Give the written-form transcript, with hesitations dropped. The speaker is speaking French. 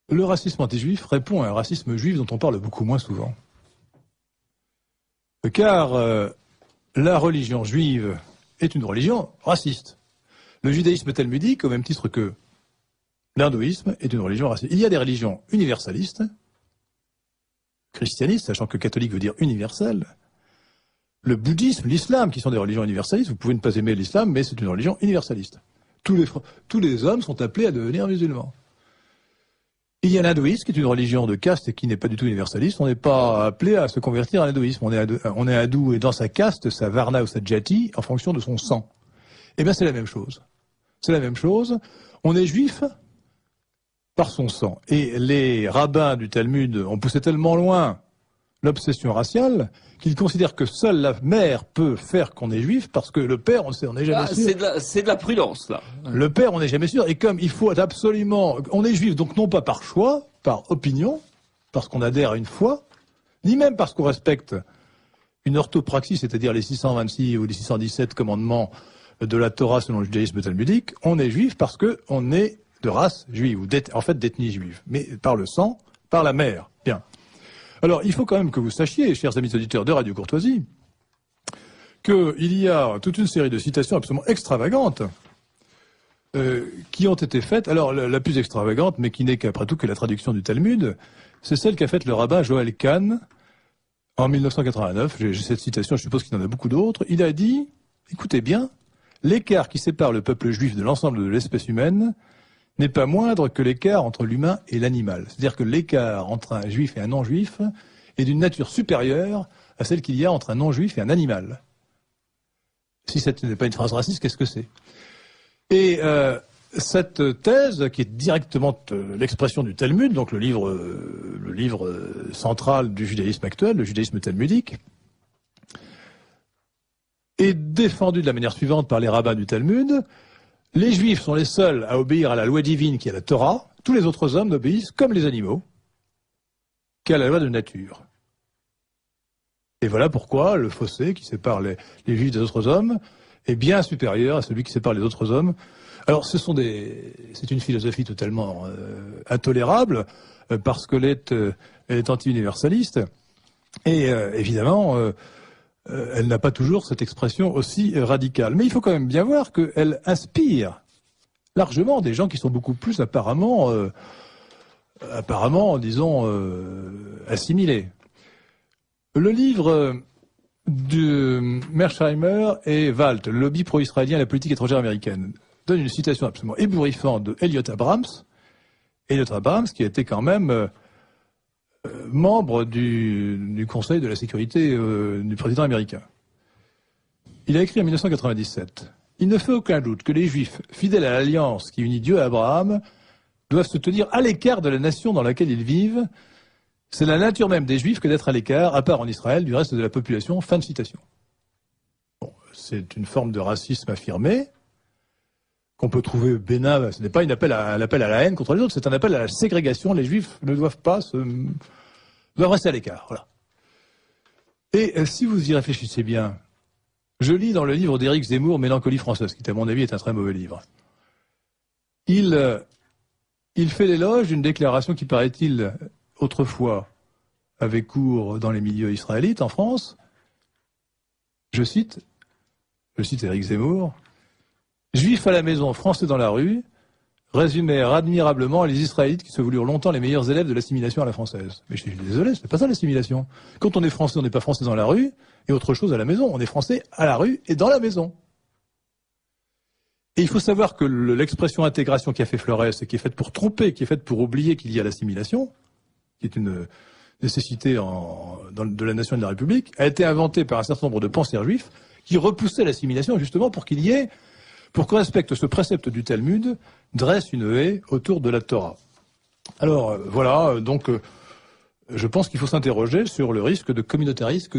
Le racisme anti-juif répond à un racisme juif dont on parle beaucoup moins souvent. Car la religion juive est une religion raciste. Le judaïsme talmudique, au même titre que l'hindouisme, est une religion raciste. Il y a des religions universalistes, christianistes, sachant que catholique veut dire universel, le bouddhisme, l'islam, qui sont des religions universalistes. Vous pouvez ne pas aimer l'islam, mais c'est une religion universaliste. Tous les hommes sont appelés à devenir musulmans. Il y a l'hindouisme, qui est une religion de caste et qui n'est pas du tout universaliste. On n'est pas appelé à se convertir à l'hindouisme. On est hindou et dans sa caste, sa varna ou sa jati, en fonction de son sang. Eh bien, c'est la même chose. C'est la même chose. On est juif par son sang. Et les rabbins du Talmud ont poussé tellement loin l'obsession raciale qu'ils considèrent que seule la mère peut faire qu'on est juif parce que le père, on n'est jamais sûr. C'est de la prudence, là. Le père, on n'est jamais sûr. Et comme il faut absolument... On est juif, donc non pas par choix, par opinion, parce qu'on adhère à une foi, ni même parce qu'on respecte une orthopraxie, c'est-à-dire les 626 ou les 617 commandements de la Torah selon le judaïsme talmudique. On est juif parce qu'on est de race juive, ou en fait d'ethnie juive, mais par le sang, par la mère. Bien. Alors, il faut quand même que vous sachiez, chers amis auditeurs de Radio Courtoisie, qu'il y a toute une série de citations absolument extravagantes qui ont été faites. Alors, la plus extravagante, mais qui n'est qu'après tout que la traduction du Talmud, c'est celle qu'a faite le rabbin Joël Kahn en 1989. J'ai cette citation, je suppose qu'il y en a beaucoup d'autres. Il a dit, écoutez bien, l'écart qui sépare le peuple juif de l'ensemble de l'espèce humaine n'est pas moindre que l'écart entre l'humain et l'animal. C'est-à-dire que l'écart entre un juif et un non-juif est d'une nature supérieure à celle qu'il y a entre un non-juif et un animal. Si ce n'est pas une phrase raciste, qu'est-ce que c'est? Et cette thèse, qui est directement l'expression du Talmud, donc le livre central du judaïsme actuel, le judaïsme talmudique, est défendue de la manière suivante par les rabbins du Talmud. Les Juifs sont les seuls à obéir à la loi divine qui est la Torah. Tous les autres hommes n'obéissent, comme les animaux, qu'à la loi de nature. Et voilà pourquoi le fossé qui sépare les Juifs des autres hommes est bien supérieur à celui qui sépare les autres hommes. Alors, c'est une philosophie totalement intolérable parce qu'elle est anti-universaliste. Et évidemment... elle n'a pas toujours cette expression aussi radicale. Mais il faut quand même bien voir qu'elle inspire largement des gens qui sont beaucoup plus apparemment disons, assimilés. Le livre de Mearsheimer et Walt, le lobby pro-israélien et la politique étrangère américaine, donne une citation absolument ébouriffante de Elliot Abrams. Elliot Abrams, qui a été quand même... membre du Conseil de la sécurité du président américain. Il a écrit en 1997 « Il ne fait aucun doute que les Juifs, fidèles à l'alliance qui unit Dieu et Abraham, doivent se tenir à l'écart de la nation dans laquelle ils vivent. C'est la nature même des Juifs que d'être à l'écart, à part en Israël, du reste de la population. » Fin de citation. Bon, c'est une forme de racisme affirmé, qu'on peut trouver bénin. Ce n'est pas un appel à la haine contre les autres, c'est un appel à la ségrégation. Les Juifs ne doivent pas doivent rester à l'écart. Voilà. Et si vous y réfléchissez bien, je lis dans le livre d'Éric Zemmour, Mélancolie française, qui à mon avis est un très mauvais livre. Il fait l'éloge d'une déclaration qui, paraît-il, autrefois avait cours dans les milieux israélites en France. Je cite Éric Zemmour, « Juifs à la maison, Français dans la rue », résumèrent admirablement les Israélites qui se voulurent longtemps les meilleurs élèves de l'assimilation à la française. Mais je suis désolé, c'est pas ça l'assimilation. Quand on est français, on n'est pas français dans la rue, et autre chose à la maison. On est français à la rue et dans la maison. Et il faut savoir que l'expression intégration qui a fait Flores, et qui est faite pour tromper, qui est faite pour oublier qu'il y a l'assimilation, qui est une nécessité de la nation et de la République, a été inventée par un certain nombre de penseurs juifs qui repoussaient l'assimilation justement pour qu'on respecte ce précepte du Talmud, dresse une haie autour de la Torah. Alors voilà, donc je pense qu'il faut s'interroger sur le risque de communautarisme